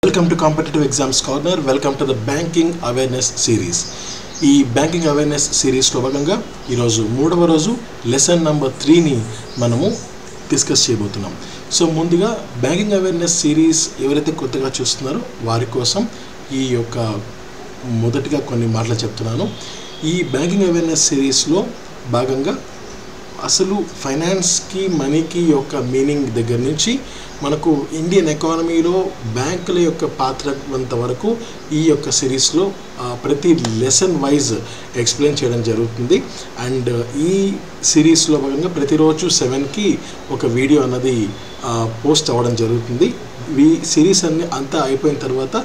Welcome to Competitive Exams Corner. Welcome to the Banking Awareness Series. ఈ banking awareness సిరీస్లో భాగంగా ఈరోజు మూడవ రోజు లెసన్ నెంబర్ 3ని మనము డిస్కస్ చేయబోతున్నాం. సో ముందుగా బ్యాంకింగ్ అవేర్నెస్ సిరీస్ ఎవరైతే కొత్తగా చూస్తున్నారో వారి కోసం ఈ యొక్క మొదటిగా కొన్ని మాటలు చెప్తున్నాను. ఈ బ్యాంకింగ్ అవేర్నెస్ సిరీస్లో భాగంగా అసలు ఫైనాన్స్కి మనీకి యొక్క మీనింగ్ దగ్గర నుంచి మనకు ఇండియన్ ఎకానమీలో బ్యాంకుల యొక్క పాత్ర వరకు ఈ యొక్క సిరీస్లో ప్రతి లెసన్ వైజ్ ఎక్స్ప్లెయిన్ చేయడం జరుగుతుంది. అండ్ ఈ సిరీస్లో భాగంగా ప్రతిరోజు 7కి ఒక వీడియో అన్నది పోస్ట్ అవ్వడం జరుగుతుంది. ఈ సిరీస్ అంతా అయిపోయిన తర్వాత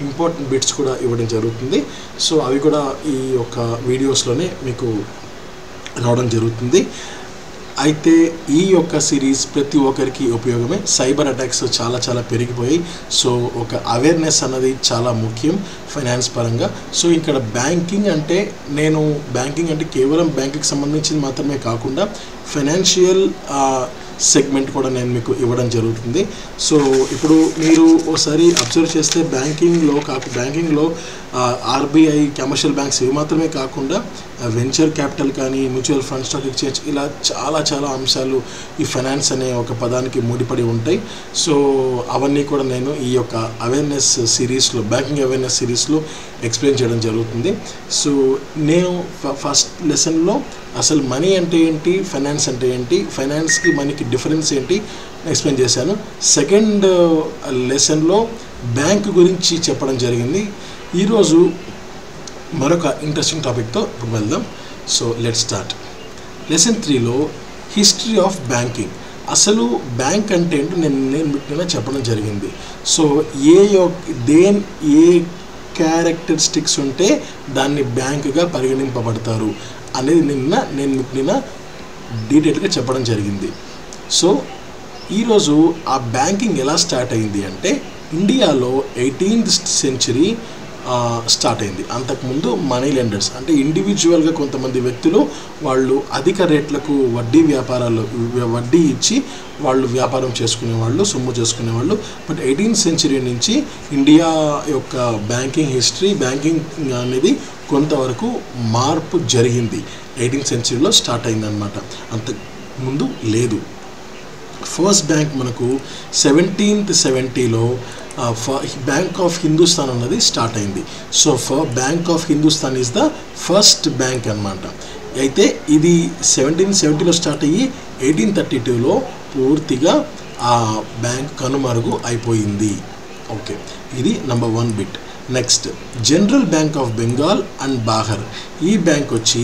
ఇంపార్టెంట్ బిట్స్ కూడా ఇవ్వడం జరుగుతుంది. సో అవి కూడా ఈ యొక్క వీడియోస్లోనే మీకు రావడం జరుగుతుంది. అయితే ఈ యొక్క సిరీస్ ప్రతి ఒక్కరికి ఉపయోగమే. సైబర్ అటాక్స్ చాలా పెరిగిపోయాయి. సో ఒక అవేర్నెస్ అన్నది చాలా ముఖ్యం ఫైనాన్స్ పరంగా. సో ఇక్కడ బ్యాంకింగ్ అంటే కేవలం బ్యాంకుకి సంబంధించింది మాత్రమే కాకుండా ఫైనాన్షియల్ సెగ్మెంట్ కూడా నేను మీకు ఇవ్వడం జరుగుతుంది. సో ఇప్పుడు మీరు ఒకసారి అబ్జర్వ్ చేస్తే బ్యాంకింగ్లో ఆర్బీఐ, కమర్షియల్ బ్యాంక్స్ ఇవి మాత్రమే కాకుండా వెంచర్ క్యాపిటల్ కానీ, మ్యూచువల్ ఫండ్, స్టాక్ ఎక్స్చేంజ్, ఇలా చాలా అంశాలు ఈ ఫైనాన్స్ అనే ఒక పదానికి ముడిపడి ఉంటాయి. సో అవన్నీ కూడా నేను ఈ యొక్క అవేర్నెస్ సిరీస్లో, బ్యాంకింగ్ అవేర్నెస్ సిరీస్లో ఎక్స్ప్లెయిన్ చేయడం జరుగుతుంది. సో నేను ఫస్ట్ లెసన్లో అసలు మనీ అంటే ఏంటి, ఫైనాన్స్ అంటే ఏంటి, ఫైనాన్స్కి మనీకి డిఫరెన్స్ ఏంటి ఎక్స్ప్లెయిన్ చేశాను. సెకండ్ లెసన్లో బ్యాంక్ గురించి చెప్పడం జరిగింది. ఈరోజు మరొక ఇంట్రెస్టింగ్ టాపిక్తో ఇప్పుడు వెళ్దాం. So let's start. లెసన్ 3లో హిస్టరీ ఆఫ్ బ్యాంకింగ్, అసలు బ్యాంక్ అంటే ఏంటో నేను చెప్పడం జరిగింది. సో ఏ క్యారెక్టరిస్టిక్స్ ఉంటే దాన్ని బ్యాంకుగా పరిగణింపబడతారు అనేది నిన్న డీటెయిల్గా చెప్పడం జరిగింది. సో ఈరోజు ఆ బ్యాంకింగ్ ఎలా స్టార్ట్ అయింది అంటే ఇండియాలో 18th century స్టార్ట్ అయింది. అంతకుముందు మనీ లెండర్స్ అంటే ఇండివిజువల్గా కొంతమంది వ్యక్తులు వాళ్ళు అధిక రేట్లకు వడ్డీ ఇచ్చి వాళ్ళు వ్యాపారం చేసుకునేవాళ్ళు, సొమ్ము చేసుకునేవాళ్ళు. బట్ 18th century నుంచి ఇండియా యొక్క బ్యాంకింగ్ హిస్టరీ, బ్యాంకింగ్ అనేది కొంతవరకు మార్పు జరిగింది. 18th centuryలో స్టార్ట్ అయిందనమాట, అంతకుముందు లేదు. ఫస్ట్ బ్యాంక్ మనకు 1770లో బ్యాంక్ ఆఫ్ హిందుస్థాన్ అన్నది స్టార్ట్ అయింది. So bank of Hindustan is the first bank అన్నమాట. అయితే ఇది 1770లో స్టార్ట్ అయ్యి 1832లో పూర్తిగా ఆ బ్యాంక్ కనుమరుగు అయిపోయింది. ఓకే, ఇది number 1 bit. Next General Bank of Bengal and Behar. ఈ బ్యాంక్ వచ్చి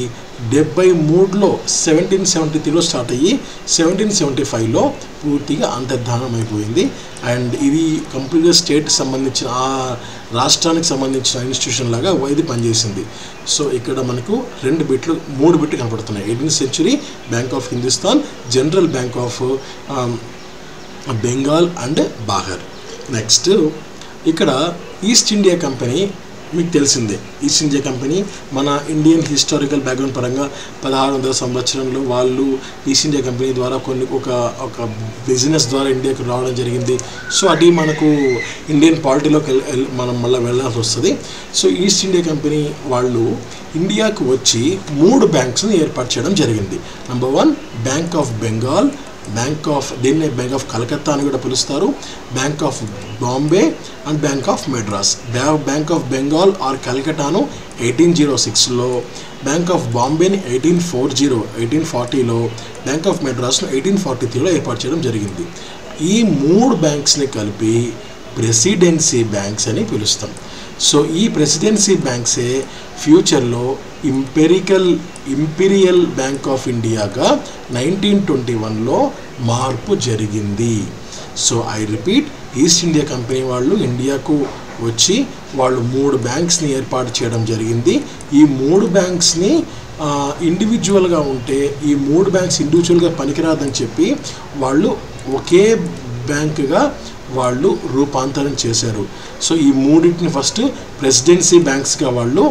73లో 1773లో స్టార్ట్ అయ్యి 1775లో పూర్తిగా అంతర్ధానం అయిపోయింది. అండ్ ఇది కంప్లీట్గా స్టేట్కి సంబంధించిన, ఆ రాష్ట్రానికి సంబంధించిన ఇన్స్టిట్యూషన్ లాగా ఇది పనిచేసింది. సో ఇక్కడ మనకు 3 బిట్లు కనపడుతున్నాయి. 18th century Bank of Hindustan, General Bank of Bengal and Behar. Next ఇక్కడ ఈస్ట్ ఇండియా కంపెనీ మీకు తెలిసిందే. ఈస్ట్ ఇండియా కంపెనీ మన ఇండియన్ హిస్టారికల్ బ్యాక్గ్రౌండ్ పరంగా 1600 సంవత్సరంలో వాళ్ళు ఈస్ట్ ఇండియా కంపెనీ ద్వారా ఒక బిజినెస్ ద్వారా ఇండియాకి రావడం జరిగింది. సో అది మనకు ఇండియన్ పాలిటీలోకి మనం మళ్ళీ వెళ్ళాల్సి వస్తుంది. సో ఈస్ట్ ఇండియా కంపెనీ వాళ్ళు ఇండియాకు వచ్చి 3 బ్యాంక్స్ని ఏర్పాటు చేయడం జరిగింది. నెంబర్ 1 బ్యాంక్ ఆఫ్ బెంగాల్, దీన్నే బ్యాంక్ ఆఫ్ కలకత్తా అని కూడా పిలుస్తారు, Bank of Bombay and Bank of Madras. Bank of Bengal or కలకట్టాను 1806లో, బ్యాంక్ ఆఫ్ బాంబేని 1840లో, బ్యాంక్ ఆఫ్ మెడ్రాస్ను 1843లో ఏర్పాటు చేయడం జరిగింది. ఈ 3 బ్యాంక్స్ని కలిపి ప్రెసిడెన్సీ బ్యాంక్స్ అని పిలుస్తాం. సో ఈ ప్రెసిడెన్సీ బ్యాంక్సే ఫ్యూచర్లో ఇంపీరియల్ బ్యాంక్ ఆఫ్ ఇండియాగా 1921లో మార్పు జరిగింది. So I repeat, east India company వాళ్ళు ఇండియాకు వచ్చి వాళ్ళు 3 బ్యాంక్స్ని ఏర్పాటు చేయడం జరిగింది. ఈ 3 బ్యాంక్స్ని ఇండివిజువల్గా ఉంటే ఈ 3 బ్యాంక్స్ ఇండివిజువల్గా పనికిరాదని చెప్పి వాళ్ళు ఒకే బ్యాంకుగా వాళ్ళు రూపాంతరం చేశారు. సో ఈ 3టిని ఫస్ట్ ప్రెసిడెన్సీ బ్యాంక్స్గా వాళ్ళు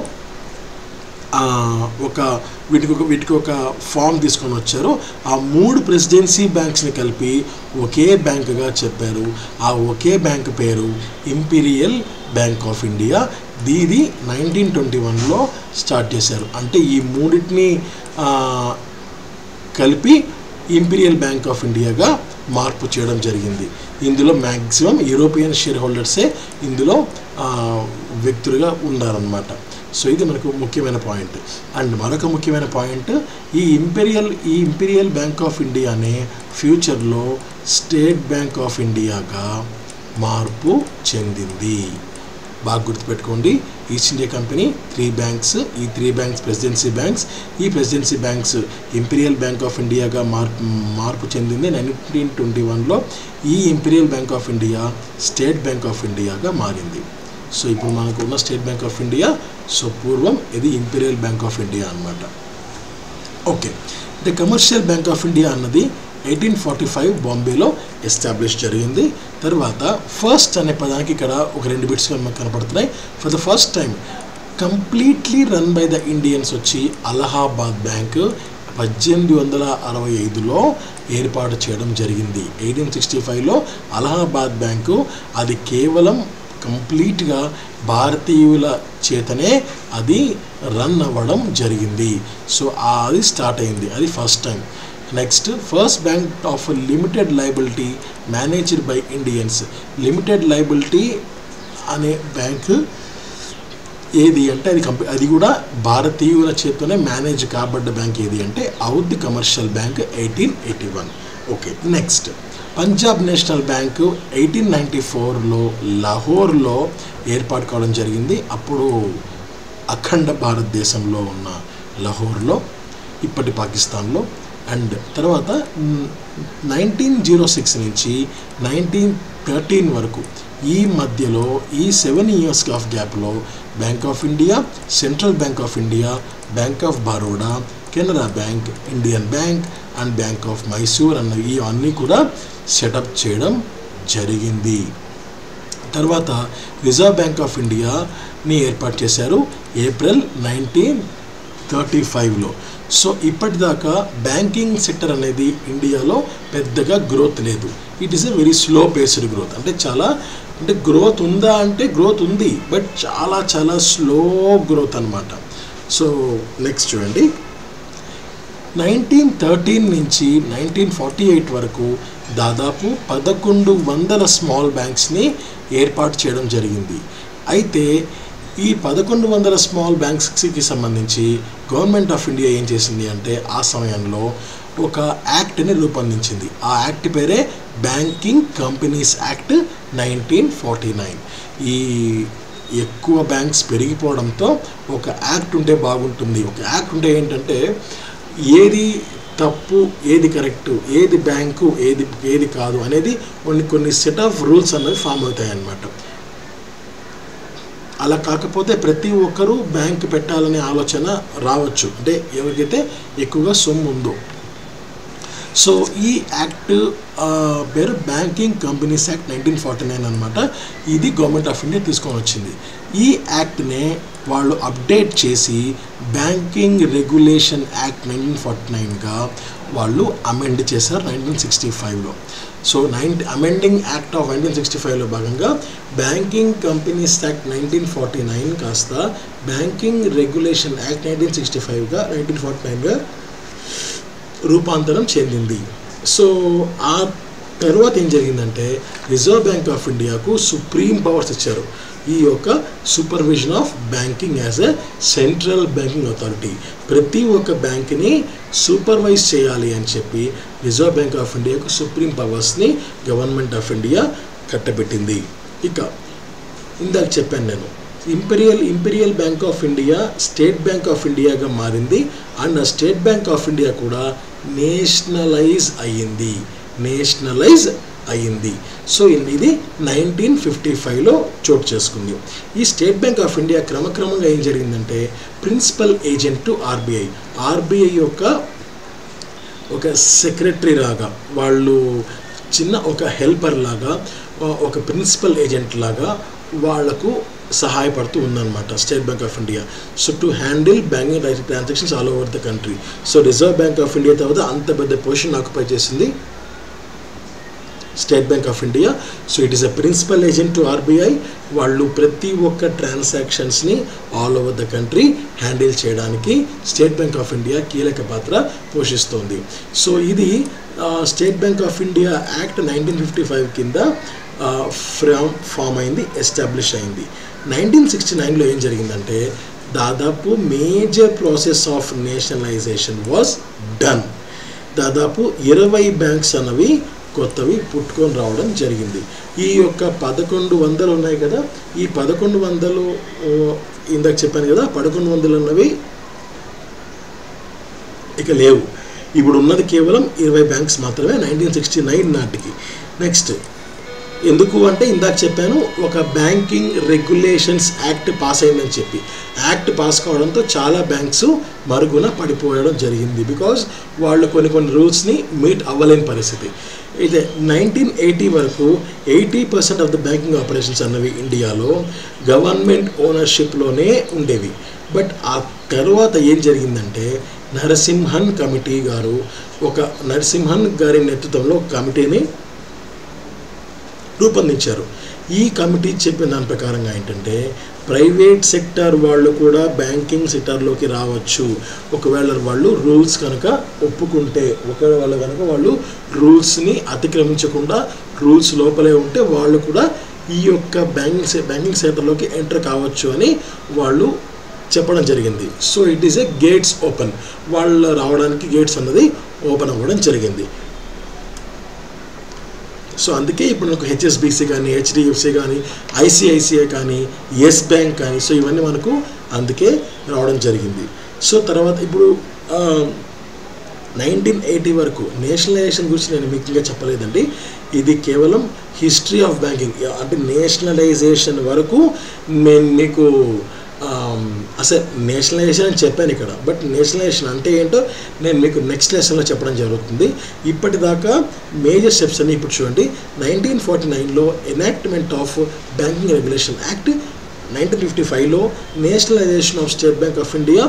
వీటికి ఒక ఫామ్ తీసుకొని వచ్చారు. ఆ 3 ప్రెసిడెన్సీ బ్యాంక్స్ని కలిపి ఒకే బ్యాంకుగా చెప్పారు. ఆ ఒకే బ్యాంక్ పేరు ఇంపీరియల్ బ్యాంక్ ఆఫ్ ఇండియా. ఇది 1921లో స్టార్ట్ చేశారు. అంటే ఈ మూడింటిని కలిపి ఇంపీరియల్ బ్యాంక్ ఆఫ్ ఇండియాగా మార్పు చేయడం జరిగింది. ఇందులో మ్యాక్సిమం యూరోపియన్ షేర్ హోల్డర్సే ఇందులో వ్యక్తులుగా ఉన్నారన్నమాట. సో ఇది మనకు ముఖ్యమైన పాయింట్. అండ్ మరొక ముఖ్యమైన పాయింట్, ఈ ఇంపీరియల్ బ్యాంక్ ఆఫ్ ఇండియానే ఫ్యూచర్లో స్టేట్ బ్యాంక్ ఆఫ్ ఇండియాగా మార్పు చెందింది. బాగా గుర్తుపెట్టుకోండి, ఈస్ట్ ఇండియా కంపెనీ 3 బ్యాంక్స్, ఈ 3 బ్యాంక్స్ ప్రెసిడెన్సీ బ్యాంక్స్. ఈ presidency banks Imperial Bank of ఇండియాగా మార్పు చెందింది 1921లో. ఈ Imperial Bank of India State Bank of ఇండియాగా మారింది. సో ఇప్పుడు మనకు ఉన్న State Bank of India, so పూర్వం ఇది ఇంపీరియల్ బ్యాంక్ ఆఫ్ ఇండియా అన్నమాట. Okay, the Commercial Bank of India అన్నది 1845 బాంబేలో ఎస్టాబ్లిష్ జరిగింది. తర్వాత ఫస్ట్ అనే పదానికి ఇక్కడ ఒక 2 బిట్స్ మనకు కనపడుతున్నాయి. For the first time completely run by the Indians వచ్చి అలహాబాద్ బ్యాంక్ 1865లో ఏర్పాటు చేయడం జరిగింది. 1865లో అలహాబాద్ బ్యాంకు అది కేవలం కంప్లీట్గా భారతీయుల చేతనే అది రన్ అవ్వడం జరిగింది. సో అది స్టార్ట్ అయింది, అది first time. Next, first bank of limited liability managed by Indians. Limited liability అనే బ్యాంక్ ఏది అంటే అది కూడా భారతీయుల చేతనే మేనేజ్ కాబడ్డ బ్యాంక్ ఏది అంటే Oudh Commercial Bank 1881. Okay, next Punjab National Bank 1894లో లాహోర్లో ఏర్పాటు కావడం జరిగింది. అప్పుడు అఖండ భారతదేశంలో ఉన్న లాహోర్లో, ఇప్పటి పాకిస్తాన్లో. అండ్ తర్వాత 1906 నుంచి 1913 వరకు ఈ మధ్యలో ఈ 7 years ఆఫ్ గ్యాప్లో bank of India, central bank of India, bank of Baroda, Canara bank, Indian bank and Bank of Mysore అన్నవి ఇవన్నీ కూడా సెటప్ చేయడం జరిగింది. తర్వాత రిజర్వ్ బ్యాంక్ ఆఫ్ ఇండియాని ఏర్పాటు చేశారు ఏప్రిల్ 1935లో. సో ఇప్పటిదాకా బ్యాంకింగ్ సెక్టర్ అనేది ఇండియాలో పెద్దగా గ్రోత్ లేదు. It is a very slow paced growth. అంటే గ్రోత్ ఉందా అంటే గ్రోత్ ఉంది, బట్ చాలా స్లో గ్రోత్ అన్నమాట. సో నెక్స్ట్ చూడండి, 1913 నుంచి 1948 వరకు దాదాపు 1100 స్మాల్ బ్యాంక్స్ని ఏర్పాటు చేయడం జరిగింది. అయితే ఈ 1100 స్మాల్ బ్యాంక్స్కి సంబంధించి గవర్నమెంట్ ఆఫ్ ఇండియా ఏం చేసింది అంటే ఆ సమయంలో ఒక యాక్ట్ని రూపొందించింది. ఆ యాక్ట్ పేరే బ్యాంకింగ్ కంపెనీస్ యాక్ట్ 1949. ఈ ఎక్కువ బ్యాంక్స్ పెరిగిపోవడంతో ఒక యాక్ట్ ఉంటే బాగుంటుంది. ఒక యాక్ట్ ఉంటే ఏంటంటే ఏది తప్పు, ఏది కరెక్టు, ఏది బ్యాంకు, ఏది కాదు అనేది కొన్ని సెట్ ఆఫ్ రూల్స్ అనేవి ఫామ్ అవుతాయి అన్నమాట. అలా కాకపోతే ప్రతి ఒక్కరూ బ్యాంక్ పెట్టాలనే ఆలోచన రావచ్చు, అంటే ఎవరికైతే ఎక్కువగా సొమ్ము ఉందో. సో ఈ యాక్ట్ పేరు బ్యాంకింగ్ కంపెనీస్ యాక్ట్ 1949 అనమాట. ఇది గవర్నమెంట్ ఆఫ్ ఇండియా తీసుకొని వచ్చింది. ఈ యాక్ట్నే వాళ్ళు అప్డేట్ చేసి బ్యాంకింగ్ రెగ్యులేషన్ యాక్ట్ 1949గా వాళ్ళు అమెండ్ చేశారు 1965లో. సో అమెండింగ్ యాక్ట్ ఆఫ్ 1965లో భాగంగా బ్యాంకింగ్ కంపెనీస్ యాక్ట్ 1949 కాస్త బ్యాంకింగ్ రెగ్యులేషన్ యాక్ట్ 1949గా రూపాంతరం చెందింది. సో ఆ తర్వాత ఏం జరిగిందంటే రిజర్వ్ బ్యాంక్ ఆఫ్ ఇండియాకు సుప్రీం పవర్స్ ఇచ్చారు. ఈ యొక్క supervision of banking as a central banking authority, ప్రతి ఒక్క బ్యాంక్ని సూపర్వైజ్ చేయాలి అని చెప్పి రిజర్వ్ బ్యాంక్ ఆఫ్ ఇండియాకు సుప్రీం పవర్స్ని గవర్నమెంట్ ఆఫ్ ఇండియా కట్టబెట్టింది. ఇక ఇందాక చెప్పాను నేను, Imperial Bank of India State Bank of ఇండియాగా మారింది. అండ్ ఆ స్టేట్ బ్యాంక్ ఆఫ్ ఇండియా కూడా నేషనలైజ్ అయ్యింది. సో ఇది 1955లో చోటు చేసుకుంది. ఈ స్టేట్ బ్యాంక్ ఆఫ్ ఇండియా క్రమక్రమంగా ఏం జరిగిందంటే ప్రిన్సిపల్ ఏజెంట్ టు ఆర్బీఐ యొక్క ఒక సెక్రటరీ లాగా, వాళ్ళు చిన్న ఒక హెల్పర్ లాగా, ఒక ప్రిన్సిపల్ ఏజెంట్ లాగా వాళ్లకు సహాయపడుతూ ఉందన్నమాట State Bank of India. So to handle banking related transactions all over the country. So Reserve Bank of India తర్వాత అంత పెద్ద పొజిషన్ ఆక్యుపై చేసింది State Bank of India. So it is a principal agent to RBI. వాళ్ళు ప్రతి ఒక్క ట్రాన్సాక్షన్స్ని all over the country handle చేయడానికి State Bank of India కీలక పాత్ర పోషిస్తోంది. సో ఇది State Bank of India Act 1955 కింద ఫామ్ అయింది, ఎస్టాబ్లిష్ అయింది. 1969లో ఏం జరిగిందంటే దాదాపు major process of nationalisation was done. దాదాపు 20 బ్యాంక్స్ అన్నవి కొత్తవి పుట్టుకొని రావడం జరిగింది. ఈ యొక్క 1100 ఉన్నాయి కదా, ఈ 1100 ఇందాక చెప్పాను కదా, 1100 అన్నవి ఇక లేవు. ఇప్పుడు ఉన్నది కేవలం 20 బ్యాంక్స్ మాత్రమే 1969 నాటికి. నెక్స్ట్ ఎందుకు అంటే ఇందాక చెప్పాను ఒక బ్యాంకింగ్ రెగ్యులేషన్స్ యాక్ట్ పాస్ అయిందని చెప్పి. యాక్ట్ పాస్ కావడంతో చాలా బ్యాంక్స్ మరుగున పడిపోవడం జరిగింది. బికాజ్ వాళ్ళు కొన్ని రూల్స్ని మీట్ అవ్వలేని పరిస్థితి. అయితే 1980 వరకు 80% ఆఫ్ ద బ్యాంకింగ్ ఆపరేషన్స్ అన్నవి ఇండియాలో గవర్నమెంట్ ఓనర్షిప్లోనే ఉండేవి. బట్ ఆ తర్వాత ఏం జరిగిందంటే నరసింహన్ కమిటీ గారు, నరసింహన్ గారి నేతృత్వంలో కమిటీని రూపొందించారు. ఈ కమిటీ చెప్పిన దాని ప్రకారంగా ఏంటంటే ప్రైవేట్ సెక్టర్ వాళ్ళు కూడా బ్యాంకింగ్ సెక్టర్లోకి రావచ్చు ఒకవేళ వాళ్ళు రూల్స్ కనుక ఒప్పుకుంటే. ఒకవేళ కనుక వాళ్ళు రూల్స్ని అతిక్రమించకుండా రూల్స్ లోపలే ఉంటే వాళ్ళు కూడా ఈ యొక్క బ్యాంకింగ్ సెక్టర్లోకి ఎంటర్ కావచ్చు అని వాళ్ళు చెప్పడం జరిగింది. So it is a gates open, వాళ్ళు రావడానికి గేట్స్ అన్నది ఓపెన్ అవ్వడం జరిగింది. సో అందుకే ఇప్పుడు మనకు హెచ్ఎస్బిసి కానీ, హెచ్డిఎఫ్సి కానీ, ఐసిఐసిఐ కానీ, ఎస్ బ్యాంక్ కానీ, సో ఇవన్నీ మనకు అందుకే రావడం జరిగింది. సో తర్వాత ఇప్పుడు 1980 వరకు నేషనలైజేషన్ గురించి నేను మీకు ఇంకా చెప్పలేదండి. ఇది కేవలం హిస్టరీ ఆఫ్ బ్యాంకింగ్. అంటే నేషనలైజేషన్ వరకు నేను మీకు అసలు నేషనలైజేషన్ అని చెప్పాను ఇక్కడ. బట్ నేషనలైజేషన్ అంటే ఏంటో నేను మీకు నెక్స్ట్ లెసన్లో చెప్పడం జరుగుతుంది. ఇప్పటిదాకా మేజర్ స్టెప్స్ అన్ని ఇప్పుడు చూడండి. 1949లో enactment of banking regulation act, 1955లో nationalization of State Bank of India,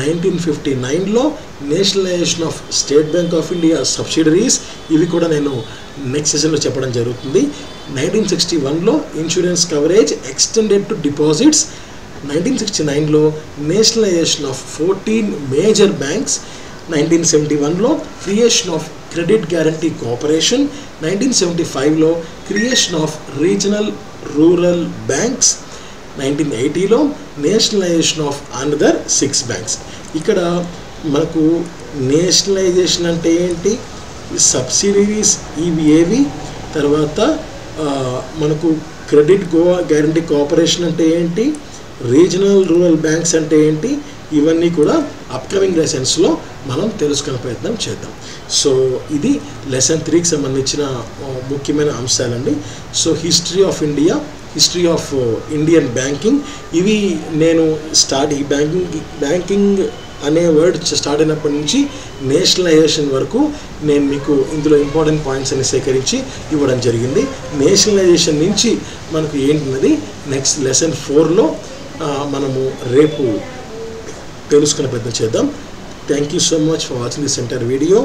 1959లో nationalization of State Bank of India subsidiaries, ఇవి కూడా నేను నెక్స్ట్ సెషన్లో చెప్పడం జరుగుతుంది. 1961లో insurance coverage extended to deposits, 1969లో నేషనలైజేషన్ ఆఫ్ 14 మేజర్ బ్యాంక్స్, 1971లో creation of credit guarantee corporation, 1975లో creation of regional rural banks, 1980లో నేషనలైజేషన్ ఆఫ్ అనదర్ 6 బ్యాంక్స్. ఇక్కడ మనకు నేషనలైజేషన్ అంటే ఏంటి, సబ్సిడరీస్ ఇవి ఏవి, తర్వాత మనకు క్రెడిట్ గ్యారంటీ కార్పొరేషన్ అంటే ఏంటి, రీజనల్ రూరల్ బ్యాంక్స్ అంటే ఏంటి, ఇవన్నీ కూడా అప్కమింగ్ లెసన్స్లో మనం తెలుసుకునే ప్రయత్నం చేద్దాం. సో ఇది లెసన్ 3కి సంబంధించిన ముఖ్యమైన అంశాలండి. So history of India, history of Indian banking, ఇవి నేను ఈ బ్యాంకింగ్ అనే వర్డ్ స్టార్ట్ అయినప్పటి నుంచి నేషనలైజేషన్ వరకు నేను మీకు ఇందులో ఇంపార్టెంట్ పాయింట్స్ అని సేకరించి ఇవ్వడం జరిగింది. నేషనలైజేషన్ నుంచి మనకు ఏంటిన్నది నెక్స్ట్ లెసన్ 4లో మనము రేపు తెలుసుకునే ప్రయత్నం చేద్దాం. Thank you so much for watching this entire video.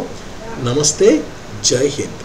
నమస్తే, జై హింద్.